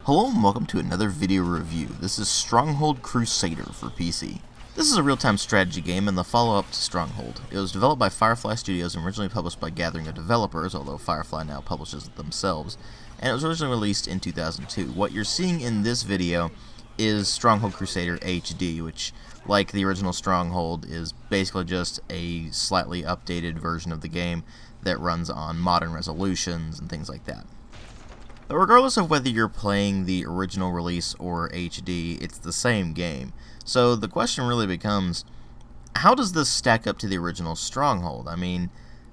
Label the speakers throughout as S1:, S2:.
S1: Hello and welcome to another video review. This is Stronghold Crusader for PC. This is a real-time strategy game and the follow-up to Stronghold. It was developed by Firefly Studios and originally published by Gathering of Developers, although Firefly now publishes it themselves, and it was originally released in 2002. What you're seeing in this video is Stronghold Crusader HD, which, like the original Stronghold, is basically just a slightly updated version of the game that runs on modern resolutions and things like that. But regardless of whether you're playing the original release or HD, it's the same game. So the question really becomes, how does this stack up to the original Stronghold? I mean,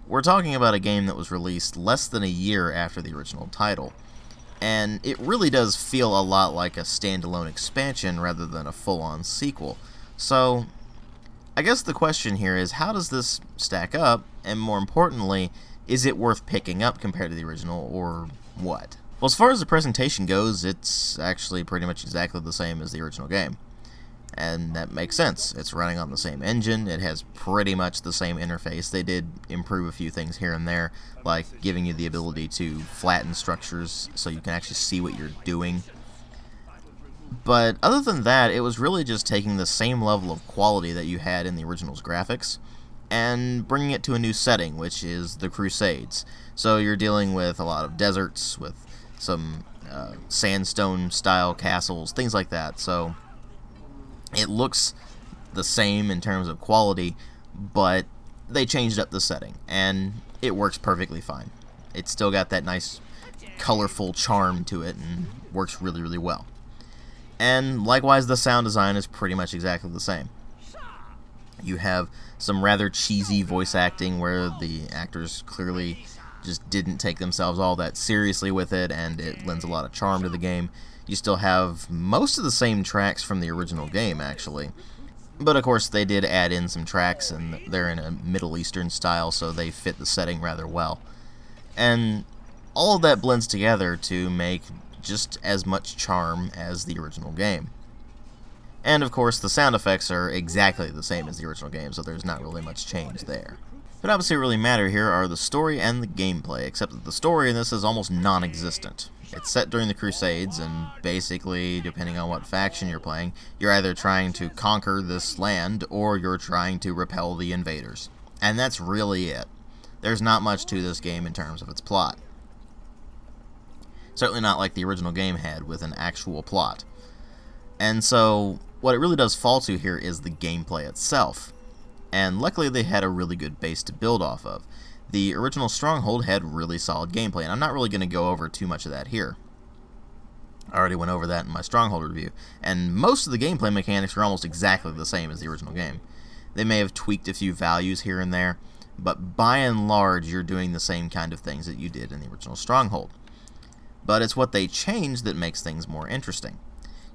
S1: we're talking about a game that was released less than a year after the original title, and it really does feel a lot like a standalone expansion rather than a full-on sequel. So I guess the question here is, how does this stack up, and more importantly, is it worth picking up compared to the original, or what? Well, as far as the presentation goes, it's actually pretty much exactly the same as the original game. And that makes sense. It's running on the same engine, it has pretty much the same interface. They did improve a few things here and there, like giving you the ability to flatten structures so you can actually see what you're doing. But other than that, it was really just taking the same level of quality that you had in the original's graphics and bringing it to a new setting, which is the Crusades. So you're dealing with a lot of deserts, with some sandstone-style castles, things like that. So it looks the same in terms of quality, but they changed up the setting, and it works perfectly fine. It's still got that nice, colorful charm to it, and works really, really well. And likewise, the sound design is pretty much exactly the same. You have some rather cheesy voice acting where the actors clearly just didn't take themselves all that seriously with it, and it lends a lot of charm to the game. You still have most of the same tracks from the original game, actually. But of course, they did add in some tracks, and they're in a Middle Eastern style, so they fit the setting rather well. And all of that blends together to make just as much charm as the original game. And of course, the sound effects are exactly the same as the original game, so there's not really much change there. But obviously what really matter here are the story and the gameplay, except that the story in this is almost non-existent. It's set during the Crusades, and basically, depending on what faction you're playing, you're either trying to conquer this land, or you're trying to repel the invaders. And that's really it. There's not much to this game in terms of its plot. Certainly not like the original game had, with an actual plot. And so, what it really does fall to here is the gameplay itself. And luckily they had a really good base to build off of. The original Stronghold had really solid gameplay, and I'm not really going to go over too much of that here. I already went over that in my Stronghold review, and most of the gameplay mechanics are almost exactly the same as the original game. They may have tweaked a few values here and there, but by and large you're doing the same kind of things that you did in the original Stronghold. But it's what they changed that makes things more interesting.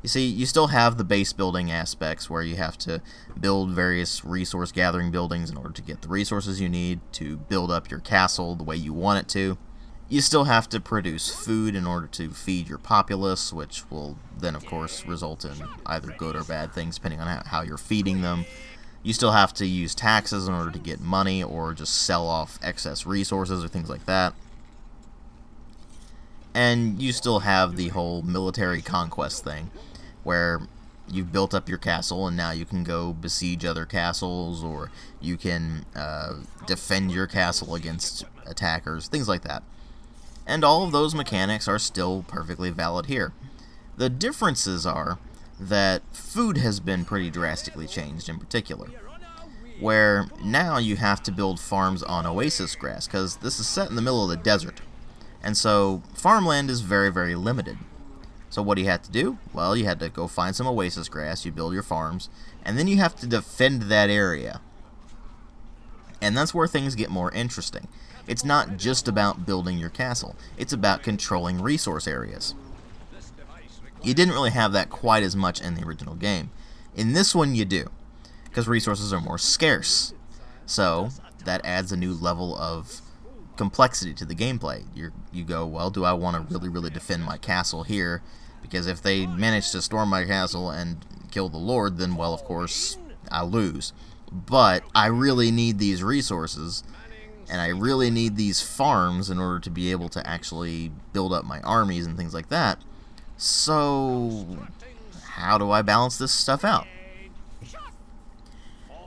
S1: You see, you still have the base building aspects where you have to build various resource gathering buildings in order to get the resources you need to build up your castle the way you want it to. You still have to produce food in order to feed your populace, which will then of course result in either good or bad things depending on how you're feeding them. You still have to use taxes in order to get money or just sell off excess resources or things like that. And you still have the whole military conquest thing, where you've built up your castle and now you can go besiege other castles, or you can defend your castle against attackers, things like that. And all of those mechanics are still perfectly valid here. The differences are that food has been pretty drastically changed in particular, where now you have to build farms on oasis grass, because this is set in the middle of the desert. And so farmland is very, very limited. So what do you have to do? Well, you had to go find some oasis grass, you build your farms, and then you have to defend that area. And that's where things get more interesting. It's not just about building your castle, it's about controlling resource areas. You didn't really have that quite as much in the original game. In this one you do, because resources are more scarce. So that adds a new level of complexity to the gameplay. You go, well, do I want to really, really defend my castle here? Because if they manage to storm my castle and kill the Lord, then, well, of course, I lose. But I really need these resources, and I really need these farms in order to be able to actually build up my armies and things like that. So, how do I balance this stuff out?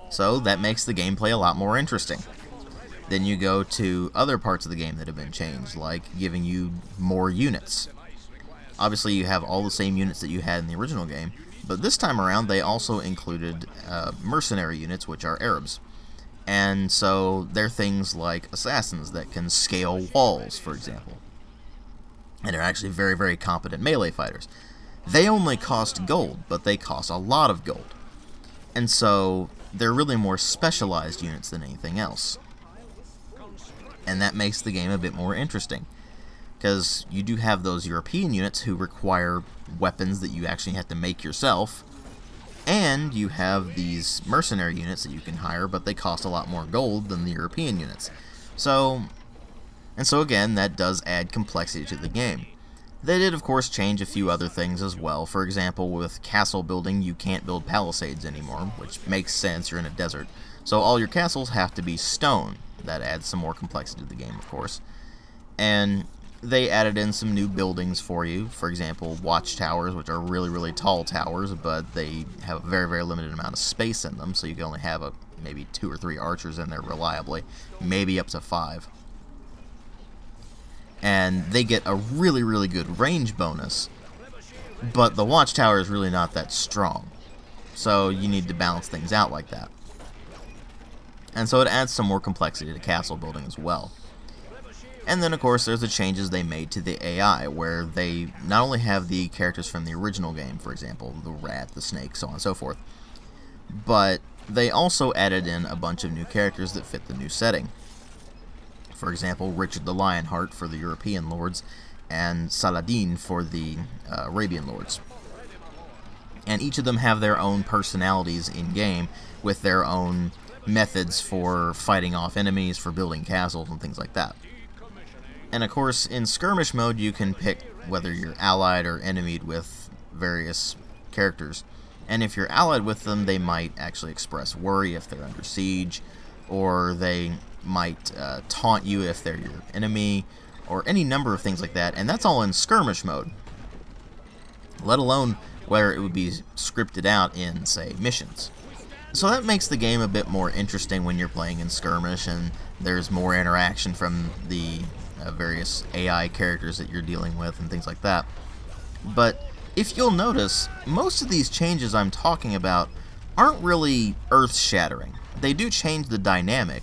S1: So that makes the gameplay a lot more interesting. Then you go to other parts of the game that have been changed, like giving you more units. Obviously you have all the same units that you had in the original game, but this time around they also included mercenary units, which are Arabs. And so they're things like assassins that can scale walls, for example. And they're actually very, very competent melee fighters. They only cost gold, but they cost a lot of gold. And so they're really more specialized units than anything else. And that makes the game a bit more interesting, because you do have those European units who require weapons that you actually have to make yourself, and you have these mercenary units that you can hire, but they cost a lot more gold than the European units. So again, that does add complexity to the game. They did, of course, change a few other things as well. For example, with castle building, you can't build palisades anymore, which makes sense, you're in a desert. So all your castles have to be stone. That adds some more complexity to the game, of course. And they added in some new buildings for you. For example, watchtowers, which are really, really tall towers, but they have a very, very limited amount of space in them, so you can only have maybe 2 or 3 archers in there reliably, maybe up to 5. And they get a really, really good range bonus, but the watchtower is really not that strong. So you need to balance things out like that. And so it adds some more complexity to castle building as well. And then, of course, there's the changes they made to the AI, where they not only have the characters from the original game, for example, the rat, the snake, so on and so forth, but they also added in a bunch of new characters that fit the new setting. For example, Richard the Lionheart for the European lords, and Saladin for the Arabian lords. And each of them have their own personalities in-game, with their own methods for fighting off enemies, for building castles, and things like that. And of course, in Skirmish Mode, you can pick whether you're allied or enemied with various characters. And if you're allied with them, they might actually express worry if they're under siege, or they might taunt you if they're your enemy, or any number of things like that. And that's all in Skirmish Mode, let alone where it would be scripted out in, say, missions. So that makes the game a bit more interesting when you're playing in Skirmish, and there's more interaction from the various AI characters that you're dealing with and things like that. But if you'll notice, most of these changes I'm talking about aren't really earth-shattering. They do change the dynamic,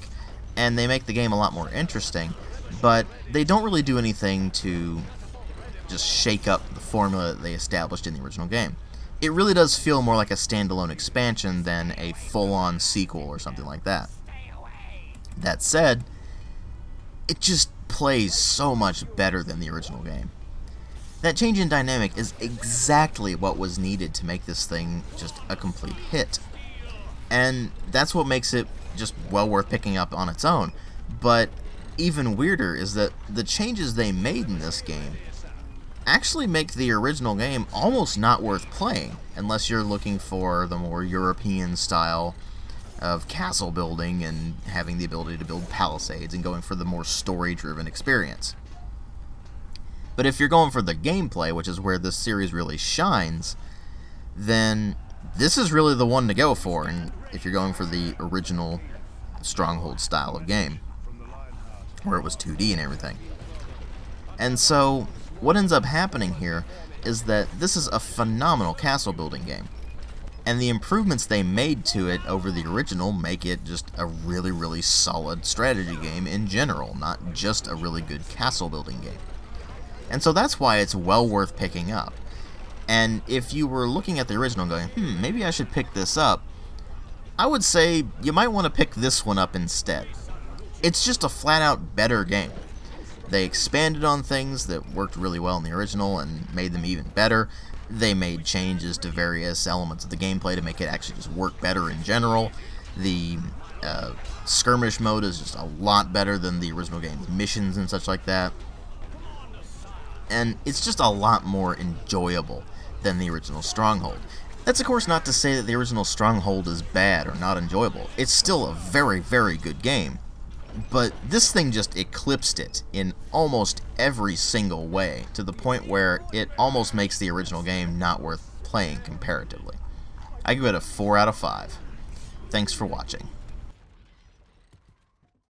S1: and they make the game a lot more interesting, but they don't really do anything to just shake up the formula that they established in the original game. It really does feel more like a standalone expansion than a full-on sequel or something like that. That said, it just plays so much better than the original game. That change in dynamic is exactly what was needed to make this thing just a complete hit. And that's what makes it just well worth picking up on its own. But even weirder is that the changes they made in this game actually make the original game almost not worth playing, unless you're looking for the more European style of castle building and having the ability to build palisades and going for the more story-driven experience. But if you're going for the gameplay, which is where this series really shines, then this is really the one to go for, and if you're going for the original Stronghold style of game, where it was 2D and everything. And so what ends up happening here is that this is a phenomenal castle building game, and the improvements they made to it over the original make it just a really, really solid strategy game in general, not just a really good castle building game. And so that's why it's well worth picking up. And if you were looking at the original going, maybe I should pick this up, I would say you might want to pick this one up instead. It's just a flat-out better game. They expanded on things that worked really well in the original and made them even better. They made changes to various elements of the gameplay to make it actually just work better in general. The skirmish mode is just a lot better than the original game's missions and such like that. And it's just a lot more enjoyable than the original Stronghold. That's of course not to say that the original Stronghold is bad or not enjoyable. It's still a very, very good game. But this thing just eclipsed it in almost every single way, to the point where it almost makes the original game not worth playing comparatively. I give it a 4 out of 5. Thanks for watching.